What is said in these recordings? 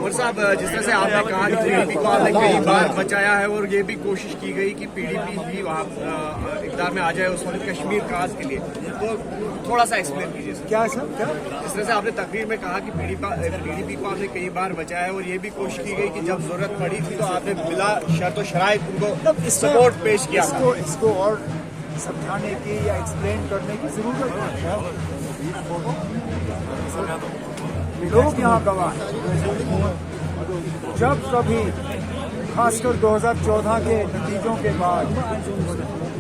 और साहब, जिस तरह से आपने कहा कि पीडीपी को आपने कई बार बचाया है और ये भी कोशिश की गई कि पीडीपी भी वहाँ इक़्तिदार में आ जाए उस वक्त कश्मीर काज के लिए, तो थोड़ा सा एक्सप्लेन कीजिए सर। क्या सर, क्या? जिस तरह से आपने तकरीर में कहा कि पीडीपी को आपने कई बार बचाया है और ये भी कोशिश की गई कि जब जरूरत पड़ी थी तो आपने बिला शर्त शराइत उनको सपोर्ट पेश किया। इसको और समझाने की या एक्सप्लेन करने की जरूरत है। लोग यहाँ गवाह हैं। जब कभी खासकर 2014 के नतीजों के बाद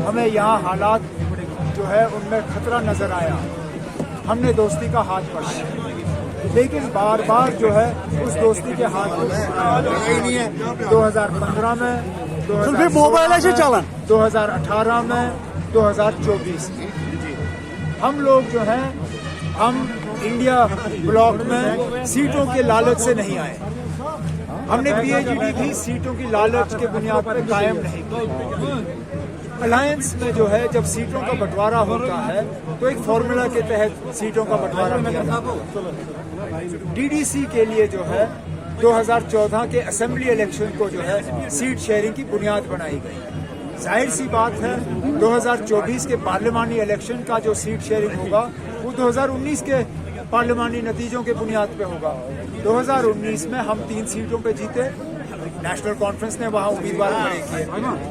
हमें यहाँ हालात जो है उनमें खतरा नजर आया, हमने दोस्ती का हाथ बढ़ाया, लेकिन बार बार जो है उस दोस्ती के हाथ को नहीं है। 2015 में, 2018 में, 2024 में हम लोग जो हैं, हम इंडिया ब्लॉक में सीटों के लालच से नहीं आए। हमने पीएचडी भी सीटों की लालच के बुनियाद पर कायम नहीं की। अलायंस में जो है जब सीटों का बंटवारा होता है तो एक फॉर्मूला के तहत सीटों का बंटवारा किया जाता है। डीडीसी के लिए जो है 2014 के असेंबली इलेक्शन को जो है सीट शेयरिंग की बुनियाद बनाई गई। जाहिर सी बात है 2024 के पार्लिमानी इलेक्शन का जो सीट शेयरिंग होगा वो 2019 के पार्लिमानी नतीजों के बुनियाद पे होगा। 2019 में हम 3 सीटों पे जीते, नेशनल कॉन्फ्रेंस ने वहाँ उम्मीदवार खड़े किए।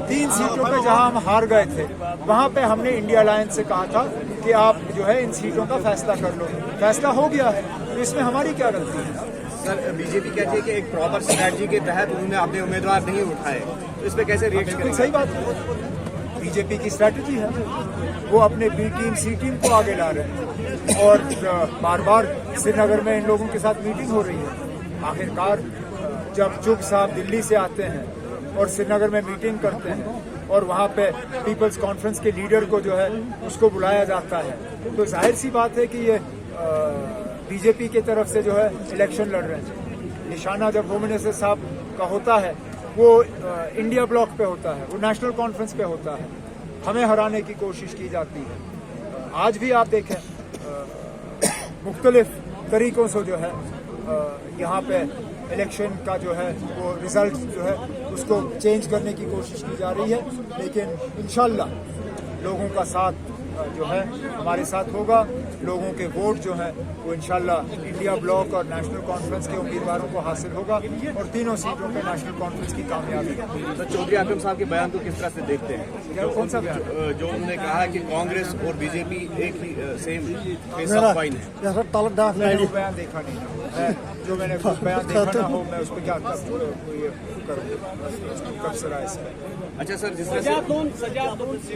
3 सीटों पे जहाँ हम हार गए थे वहाँ पे हमने इंडिया अलायंस से कहा था कि आप जो है इन सीटों का फैसला कर लो। फैसला हो गया है, तो इसमें हमारी क्या गलती है? सर, बीजेपी कहती है कि एक प्रॉपर स्ट्रैटेजी के तहत उन्होंने अपने उम्मीदवार नहीं उठाए, तो इस पे कैसे रिएक्ट करें? सही बात है, बीजेपी की स्ट्रैटेजी है, वो अपने बी टीम सी टीम को आगे ला रहे हैं और बार बार श्रीनगर में इन लोगों के साथ मीटिंग हो रही है। आखिरकार जब चुग साहब दिल्ली से आते हैं और श्रीनगर में मीटिंग करते हैं और वहाँ पे पीपल्स कॉन्फ्रेंस के लीडर को जो है उसको बुलाया जाता है, तो जाहिर सी बात है कि ये बीजेपी की तरफ से जो है इलेक्शन लड़ रहे हैं। निशाना जब होम मिनिस्टर साहब का होता है वो इंडिया ब्लॉक पे होता है, वो नेशनल कॉन्फ्रेंस पे होता है, हमें हराने की कोशिश की जाती है। आज भी आप देखें मुख्तलिफ तरीकों से जो है यहाँ पे इलेक्शन का जो है वो रिजल्ट जो है उसको चेंज करने की कोशिश की जा रही है, लेकिन इंशाल्लाह लोगों का साथ जो है हमारे साथ होगा। लोगों के वोट जो है वो इंशाल्लाह इंडिया ब्लॉक और नेशनल कॉन्फ्रेंस के उम्मीदवारों को हासिल होगा और तीनों सीटों पे नेशनल कॉन्फ्रेंस की कामयाबी है। तो चौधरी आजम साहब के बयान को किस तरह से देखते हैं? क्या, कौन सा बयान? जो उन्होंने कहा कि कांग्रेस और बीजेपी एक ही सेम फेस ऑफ कॉइन है। मैंने वो बयान देखा नहीं, जो मैंने बयान देखा ना हो मैं उस पर क्या तबसरा है। अच्छा सर, जिस तरह से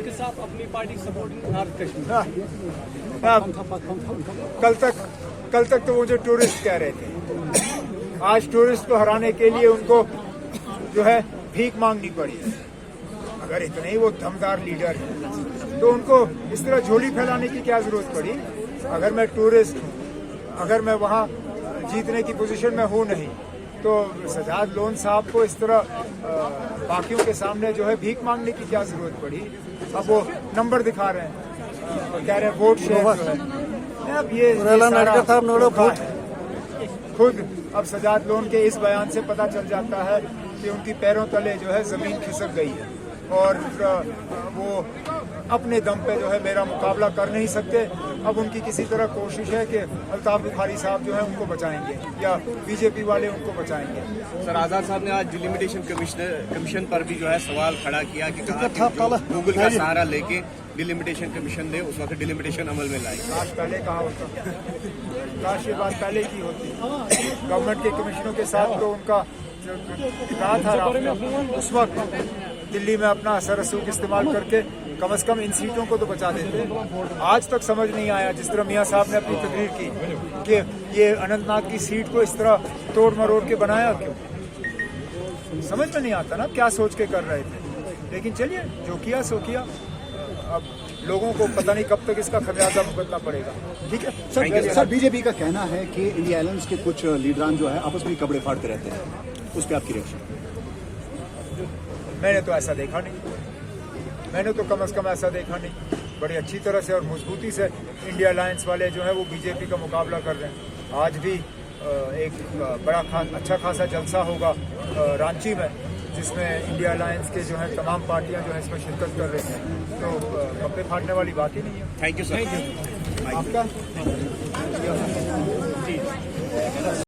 के साथ अपनी पार्टी सपोर्टिंग नॉर्थ कश्मीर, कल तक तो वो जो टूरिस्ट कह रहे थे, आज टूरिस्ट को हराने के लिए उनको जो है भीख मांगनी पड़ी। अगर इतने ही वो दमदार लीडर है तो उनको इस तरह झोली फैलाने की क्या जरूरत पड़ी? अगर मैं टूरिस्ट हूँ, अगर मैं वहाँ जीतने की पोजीशन में हूँ नहीं, तो सजाद लोन साहब को इस तरह बाकियों के सामने जो है भीख मांगने की क्या जरूरत पड़ी? अब वो नंबर दिखा रहे हैं और कह रहे हैं वोट शेयर जो है। अब ये खुद अब सजाद लोन के इस बयान से पता चल जाता है कि उनकी पैरों तले जो है जमीन खिसक गई है और वो अपने दम पे जो है मेरा मुकाबला कर नहीं सकते। अब उनकी किसी तरह कोशिश है कि अल्ताफ बुखारी साहब जो है उनको बचाएंगे या बीजेपी वाले उनको बचाएंगे। सर, आजाद साहब ने आज डिलिमिटेशन कमीशन पर भी जो है सवाल खड़ा किया कि कहा कि गूगल का सहारा लेके डिलिमिटेशन कमीशन दे, उस वक्त डिलिमिटेशन अमल में लाए। काश पहले कहा होता, काश ये बात पहले की होती। गवर्नमेंट के कमिश्नरों के साथ तो उनका कहा था उस वक्त दिल्ली में अपना असर रसूख इस्तेमाल करके कम से कम इन सीटों को तो बचा देते। आज तक समझ नहीं आया, जिस तरह मियाँ साहब ने अपनी तकरीर की कि ये अनंतनाग की सीट को इस तरह तोड़ मरोड़ के बनाया क्यों? समझ में नहीं आता ना क्या सोच के कर रहे थे। लेकिन चलिए, जो किया सो किया। अब लोगों को पता नहीं कब तक इसका खमियाजा भुगतना पड़ेगा। ठीक है सर, बीजेपी का कहना है कि इंडिया अलायंस के कुछ लीडरान जो है आपस में कपड़े फाड़ते रहते हैं, उस पर आपकी रिएक्शन? मैंने तो ऐसा देखा नहीं, मैंने तो कम से कम ऐसा देखा नहीं। बड़ी अच्छी तरह से और मजबूती से इंडिया अलायंस वाले जो है वो बीजेपी का मुकाबला कर रहे हैं। आज भी एक बड़ा अच्छा खासा जलसा होगा रांची में, जिसमें इंडिया अलायंस के जो है तमाम पार्टियां जो है इसमें शिरकत कर रही हैं। तो कपड़े फाड़ने वाली बात ही नहीं है। Thank you sir. आपका